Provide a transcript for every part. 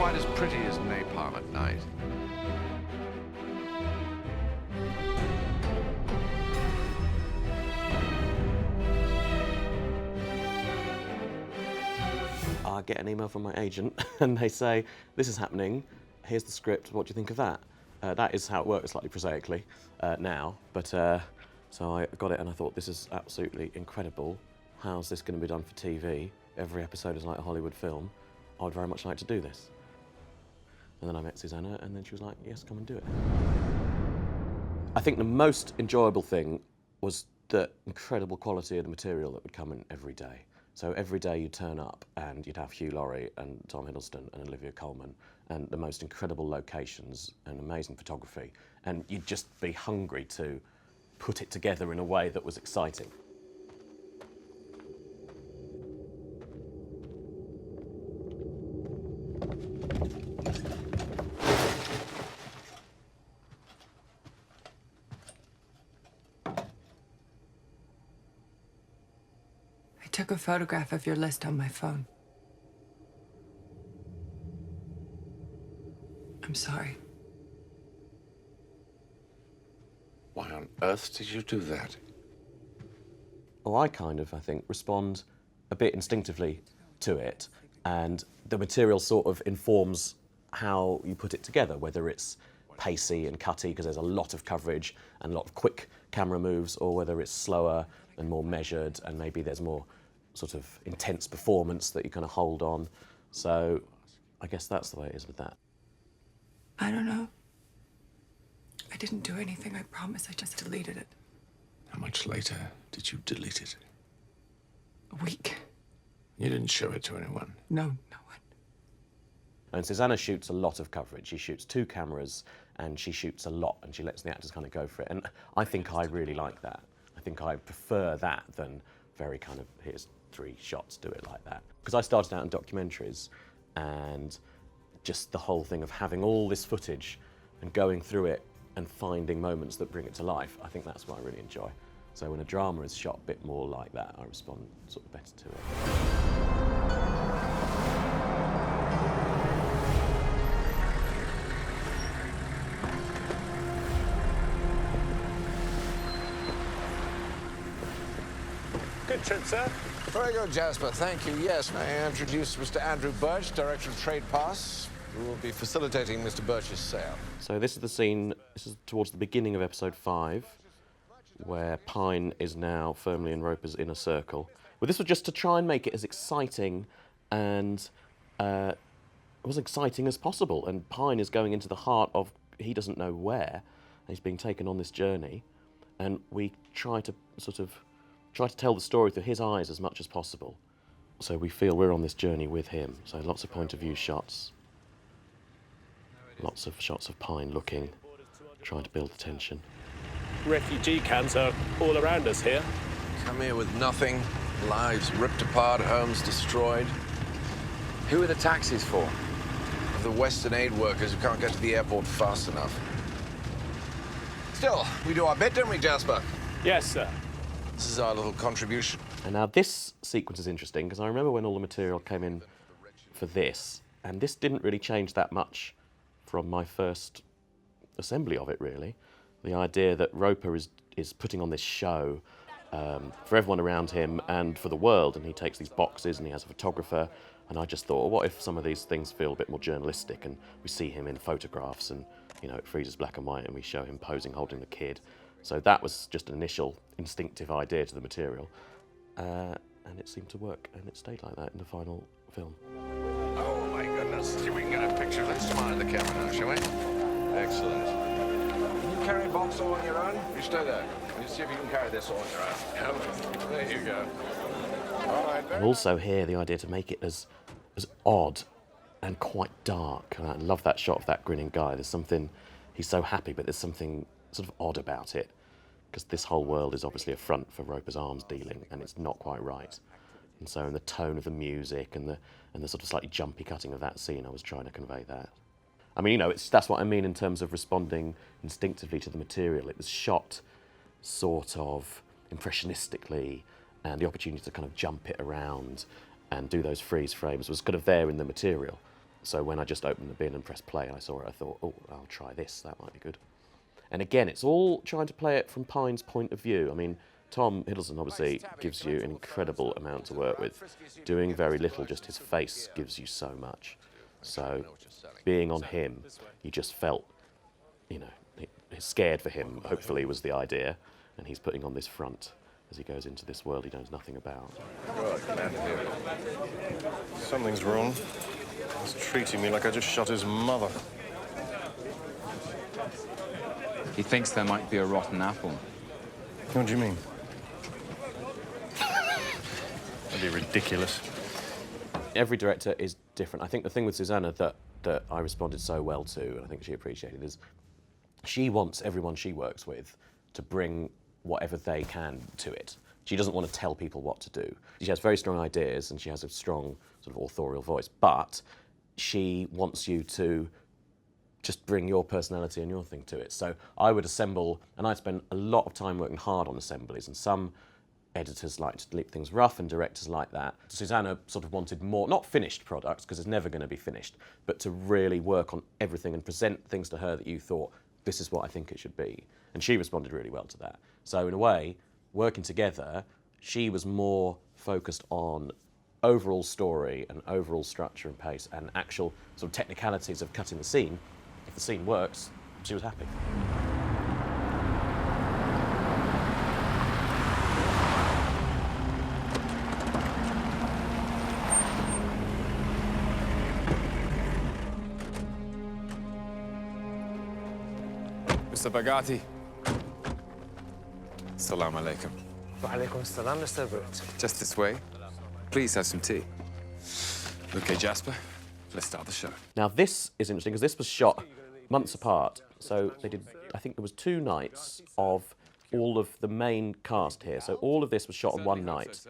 quite as pretty as napalm at night. I get an email from my agent and they say, this is happening, here's the script, what do you think of that? That is how it works, slightly prosaically now, but so I got it and I thought, this is absolutely incredible. How's this going to be done for TV? Every episode is like a Hollywood film. I would very much like to do this. And then I met Susanna and then she was like, yes, come and do it. I think the most enjoyable thing was the incredible quality of the material that would come in every day. So every day you'd turn up and you'd have Hugh Laurie and Tom Hiddleston and Olivia Colman and the most incredible locations and amazing photography. And you'd just be hungry to put it together in a way that was exciting. I took a photograph of your list on my phone. I'm sorry. Why on earth did you do that? Well, I think, respond a bit instinctively to it, and the material sort of informs how you put it together, whether it's pacey and cutty because there's a lot of coverage and a lot of quick camera moves, or whether it's slower and more measured and maybe there's more sort of intense performance that you kind of hold on. So I guess that's the way it is with that. I don't know. I didn't do anything, I promise. I just deleted it. How much later did you delete it? A week. You didn't show it to anyone? No one. And Susanna shoots a lot of coverage. She shoots 2 cameras and she shoots a lot and she lets the actors kind of go for it. And I think I really like that. I think I prefer that than very kind of, here's 3 shots, do it like that. Because I started out in documentaries and just the whole thing of having all this footage and going through it and finding moments that bring it to life, I think that's what I really enjoy. So when a drama is shot a bit more like that, I respond sort of better to it. Good trip, sir. Very good, Jasper. Thank you. Yes, may I introduce Mr. Andrew Birch, Director of Trade Pass, who will be facilitating Mr. Birch's sale. So this is the scene, this is towards the beginning of episode 5, where Pine is now firmly in Roper's inner circle. Well, this was just to try and make it as exciting and as exciting as possible. And Pine is going into the heart of, he doesn't know where, and he's being taken on this journey. And we try to tell the story through his eyes as much as possible. So we feel we're on this journey with him. So lots of point of view shots. Lots of shots of Pine looking, trying to build the tension. Refugee camps are all around us here. Come here with nothing, lives ripped apart, homes destroyed. Who are the taxis for? The Western aid workers who can't get to the airport fast enough. Still, we do our bit, don't we, Jasper? Yes, sir. This is our little contribution. And now this sequence is interesting because I remember when all the material came in for this, and this didn't really change that much from my first assembly of it, really. The idea that Roper is putting on this show for everyone around him and for the world, and he takes these boxes and he has a photographer, and I just thought, well, what if some of these things feel a bit more journalistic and we see him in photographs and, you know, it freezes black and white and we show him posing holding the kid. So that was just an initial instinctive idea to the material, and it seemed to work, and it stayed like that in the final film. Oh, my goodness. See if we can get a picture. Let's come on to the camera now, shall we? Excellent. Can you carry a box all on your own? You stay there. You see if you can carry this all on your own. Yep. There you go. All right. And also here, the idea to make it as odd and quite dark. And I love that shot of that grinning guy. There's something, he's so happy, but there's something sort of odd about it. Because this whole world is obviously a front for Roper's arms dealing, and it's not quite right. And so in the tone of the music and the sort of slightly jumpy cutting of that scene, I was trying to convey that. I mean, you know, that's what I mean in terms of responding instinctively to the material. It was shot sort of impressionistically, and the opportunity to kind of jump it around and do those freeze frames was kind of there in the material. So when I just opened the bin and pressed play, I saw it, I thought, oh, I'll try this, that might be good. And again, it's all trying to play it from Pine's point of view. I mean, Tom Hiddleston obviously gives you an incredible amount to work with. Doing very little, just his face gives you so much. So being on him, you just felt, you know, scared for him, hopefully, was the idea. And he's putting on this front as he goes into this world he knows nothing about. Good, glad to hear it. Something's wrong. He's treating me like I just shot his mother. He thinks there might be a rotten apple. What do you mean? That'd be ridiculous. Every director is different. I think the thing with Susanna that I responded so well to, and I think she appreciated, is she wants everyone she works with to bring whatever they can to it. She doesn't want to tell people what to do. She has very strong ideas and she has a strong sort of authorial voice, but she wants you to just bring your personality and your thing to it. So I would assemble, and I spend a lot of time working hard on assemblies, and some editors like to leave things rough and directors like that. Susanna sort of wanted more, not finished products, because it's never going to be finished, but to really work on everything and present things to her that you thought, this is what I think it should be. And she responded really well to that. So in a way, working together, she was more focused on overall story and overall structure and pace and actual sort of technicalities of cutting the scene. If the scene works, she was happy. Mr. Bagati. Salam alaikum. Wa alaikum salam, Mr. Brooks. Just this way. Please have some tea. Okay, Jasper, let's start the show. Now this is interesting because this was shot months apart. So they did, I think there was 2 nights of all of the main cast here. So all of this was shot on one night.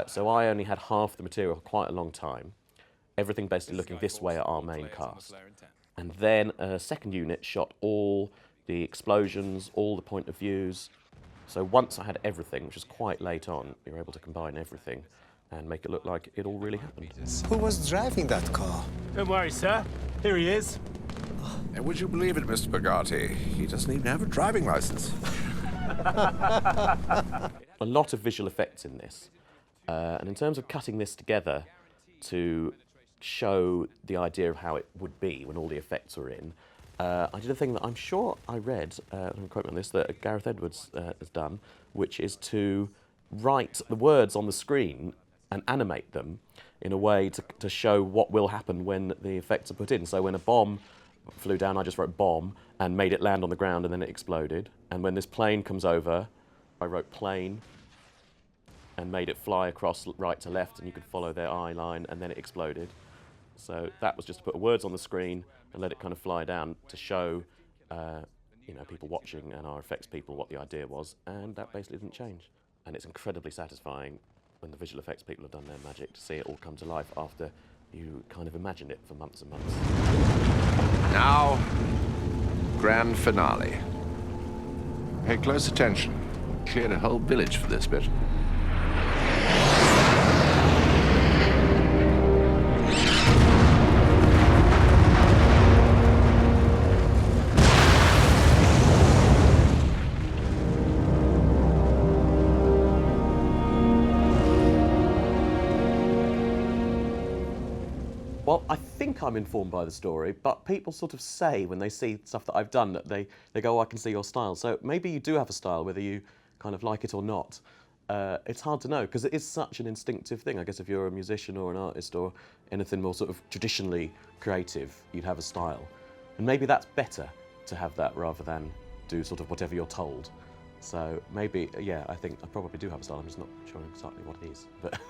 So I only had half the material for quite a long time. Everything basically looking this way at our main cast. And then a second unit shot all the explosions, all the point of views. So once I had everything, which was quite late on, we were able to combine everything and make it look like it all really happened. Who was driving that car? Don't worry, sir. Here he is. And would you believe it, Mr. Bugatti? He doesn't even have a driving license. A lot of visual effects in this. And in terms of cutting this together to show the idea of how it would be when all the effects were in, I did a thing that I'm sure I read, don't quote me on this, that Gareth Edwards has done, which is to write the words on the screen and animate them in a way to show what will happen when the effects are put in. So when a bomb flew down, I just wrote bomb and made it land on the ground and then it exploded. And when this plane comes over, I wrote plane and made it fly across right to left, and you could follow their eye line, and then it exploded. So that was just to put words on the screen and let it kind of fly down to show you know, people watching and our effects people what the idea was, and that basically didn't change. And it's incredibly satisfying when the visual effects people have done their magic to see it all come to life after you kind of imagined it for months and months. Now, grand finale. Pay close attention. Cleared a whole village for this bit. Well, I think I'm informed by the story, but people sort of say when they see stuff that I've done that they go, oh, I can see your style. So maybe you do have a style, whether you kind of like it or not. It's hard to know, because it is such an instinctive thing. I guess if you're a musician or an artist or anything more sort of traditionally creative, you'd have a style. And maybe that's better to have that rather than do sort of whatever you're told. So maybe, yeah, I think I probably do have a style. I'm just not sure exactly what it is. But